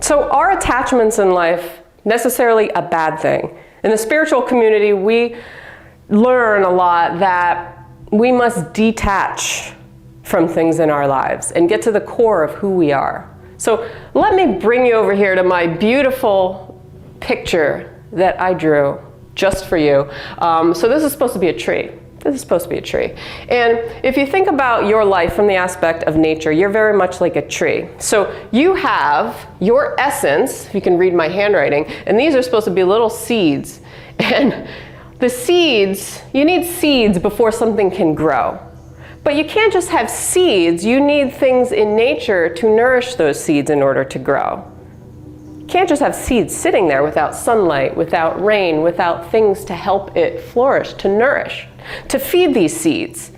So are attachments in life necessarily a bad thing? In the spiritual community, we learn a lot that we must detach from things in our lives and get to the core of who we are. So let me bring you over here to my beautiful picture that I drew just for you. So this is supposed to be a tree. This is supposed to be a tree. And if you think about your life from the aspect of nature, you're very much like a tree. So you have your essence, if you can read my handwriting, and these are supposed to be little seeds. And the seeds, you need seeds before something can grow. But you can't just have seeds, you need things in nature to nourish those seeds in order to grow. You can't just have seeds sitting there without sunlight, without rain, without things to help it flourish, to nourish, to feed these seeds.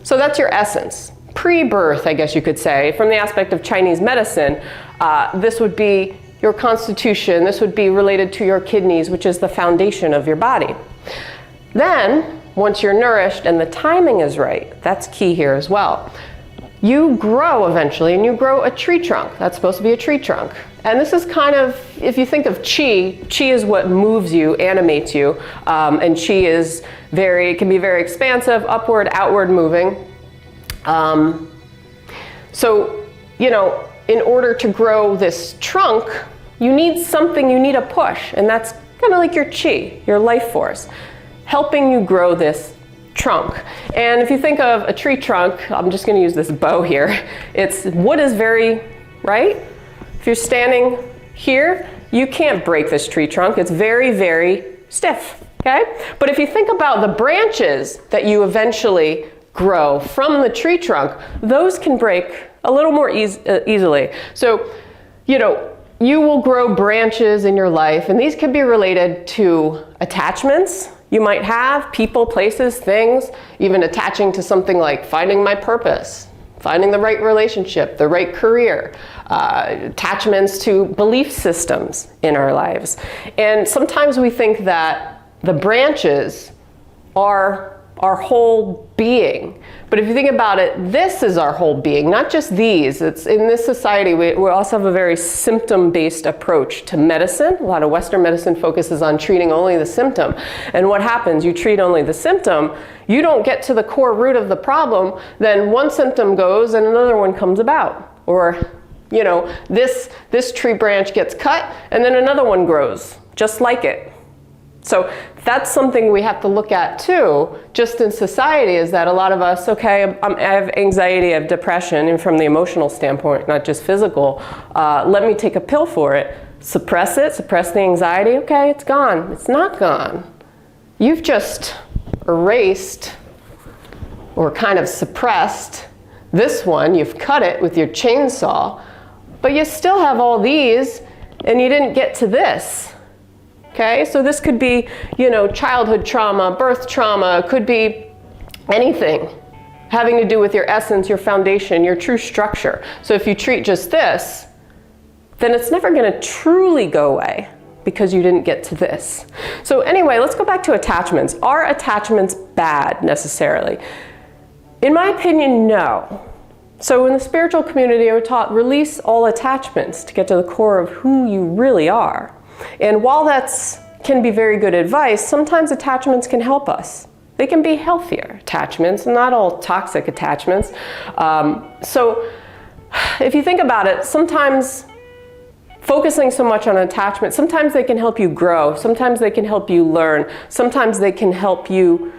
So that's your essence. Pre-birth, I guess you could say, from the aspect of Chinese medicine, this would be your constitution, this would be related to your kidneys, which is the foundation of your body. Then, once you're nourished and the timing is right, that's key here as well, you grow eventually and you grow a tree trunk. That's supposed to be a tree trunk. And this is kind of, if you think of chi is what moves you, animates you, and chi is it can be very expansive, upward, outward moving. So, you know, in order to grow this trunk, you need something, you need a push, and that's kind of like your chi, your life force, helping you grow this trunk. And if you think of a tree trunk, I'm just going to use this bow here. Wood is very, right? If you're standing here, you can't break this tree trunk. It's very, very stiff, okay? But if you think about the branches that you eventually grow from the tree trunk, those can break a little more easily. So, you know, you will grow branches in your life, and these can be related to attachments you might have, people, places, things, even attaching to something like finding my purpose, finding the right relationship, the right career, attachments to belief systems in our lives. And sometimes we think that the branches are our whole being. But if you think about it, this is our whole being, not just these. It's in this society, we also have a very symptom-based approach to medicine. A lot of Western medicine focuses on treating only the symptom. And what happens? You treat only the symptom, you don't get to the core root of the problem, then one symptom goes and another one comes about. Or, you know, this tree branch gets cut and then another one grows, just like it. So that's something we have to look at too, just in society, is that a lot of us, okay, I have anxiety, I have depression, and from the emotional standpoint, not just physical, let me take a pill for it. Suppress it, suppress the anxiety, okay, it's gone. It's not gone. You've just erased or kind of suppressed this one, you've cut it with your chainsaw, but you still have all these, and you didn't get to this. Okay, so this could be, you know, childhood trauma, birth trauma, could be anything having to do with your essence, your foundation, your true structure. So if you treat just this, then it's never going to truly go away because you didn't get to this. So anyway, let's go back to attachments. Are attachments bad necessarily? In my opinion, no. So in the spiritual community, I was taught release all attachments to get to the core of who you really are. And while that can be very good advice, sometimes attachments can help us. They can be healthier attachments, not all toxic attachments. So if you think about it, sometimes focusing so much on attachment, sometimes they can help you grow, sometimes they can help you learn, sometimes they can help you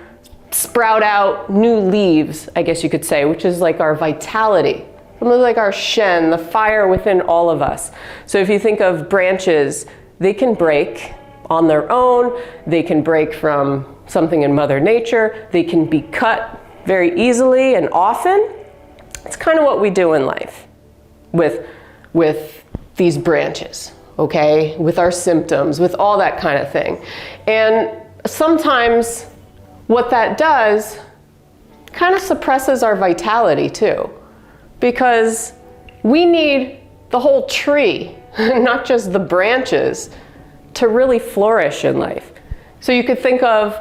sprout out new leaves, I guess you could say, which is like our vitality. Something like our Shen, the fire within all of us. So if you think of branches, they can break on their own, they can break from something in Mother Nature, they can be cut very easily and often. It's kind of what we do in life with these branches, okay? With our symptoms, with all that kind of thing. And sometimes what that does kind of suppresses our vitality too, because we need the whole tree, not just the branches, to really flourish in life. So you could think of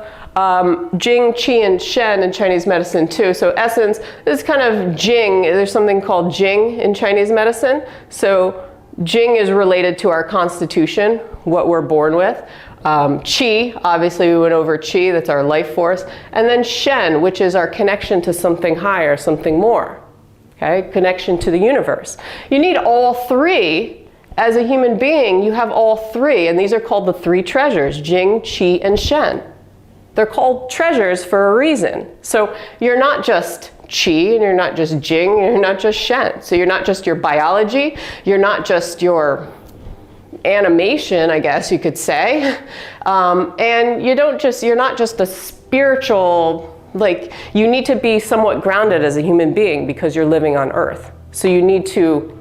Jing, Qi, and Shen in Chinese medicine too. So essence, this is kind of Jing. There's something called Jing in Chinese medicine. So Jing is related to our constitution, what we're born with. Qi, obviously we went over Qi, that's our life force. And then Shen, which is our connection to something higher, something more. Okay, connection to the universe. You need all three. As a human being, you have all three, and these are called the three treasures, Jing, Qi, and Shen. They're called treasures for a reason. So you're not just Qi, and you're not just Jing, and you're not just Shen. So you're not just your biology, you're not just your animation, I guess you could say. And you're not just a spiritual, like, you need to be somewhat grounded as a human being because you're living on Earth. So you need to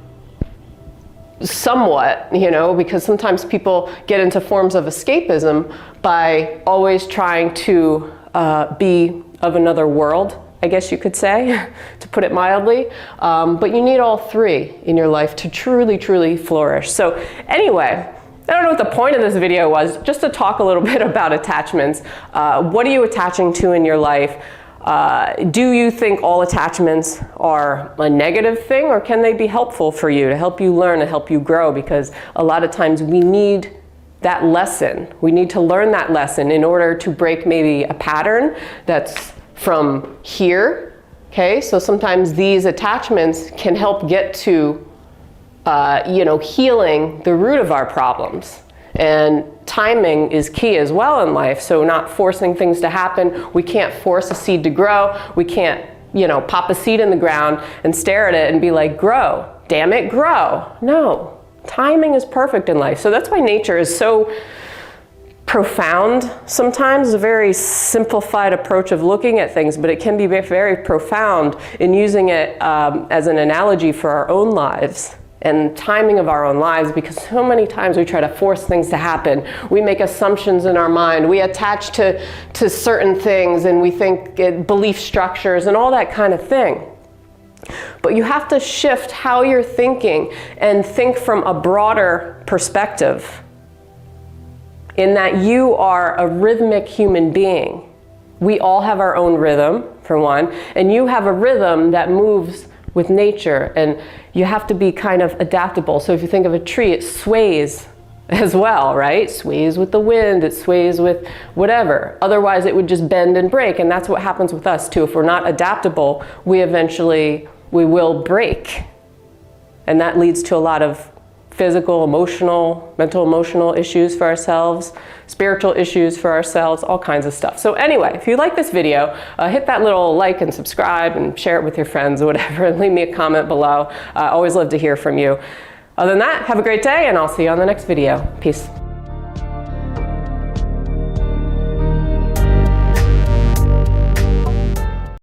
somewhat, because sometimes people get into forms of escapism by always trying to be of another world, I guess you could say, to put it mildly. But you need all three in your life to truly, truly flourish. So anyway, I don't know what the point of this video was, just to talk a little bit about attachments. What are you attaching to in your life? Do you think all attachments are a negative thing, or can they be helpful for you to help you learn and help you grow? Because a lot of times we need that lesson. We need to learn that lesson in order to break maybe a pattern that's from here. Okay, so sometimes these attachments can help get to healing the root of our problems. And timing is key as well in life, so not forcing things to happen. We can't force a seed to grow. We can't, pop a seed in the ground and stare at it and be like, grow, damn it, grow. No, timing is perfect in life. So that's why nature is so profound sometimes. It's a very simplified approach of looking at things, but it can be very profound in using it as an analogy for our own lives and timing of our own lives, because so many times we try to force things to happen. We make assumptions in our mind. We attach to certain things, and we think belief structures and all that kind of thing. But you have to shift how you're thinking and think from a broader perspective, in that you are a rhythmic human being. We all have our own rhythm, for one, and you have a rhythm that moves with nature, and you have to be kind of adaptable. So if you think of a tree, it sways as well, right? Sways with the wind, it sways with whatever. Otherwise it would just bend and break, and that's what happens with us too. If we're not adaptable, we will break. And that leads to a lot of physical, emotional, mental, emotional issues for ourselves, spiritual issues for ourselves, all kinds of stuff. So anyway, if you like this video, hit that little like and subscribe and share it with your friends or whatever, and leave me a comment below. I always love to hear from you. Other than that, have a great day, and I'll see you on the next video. Peace.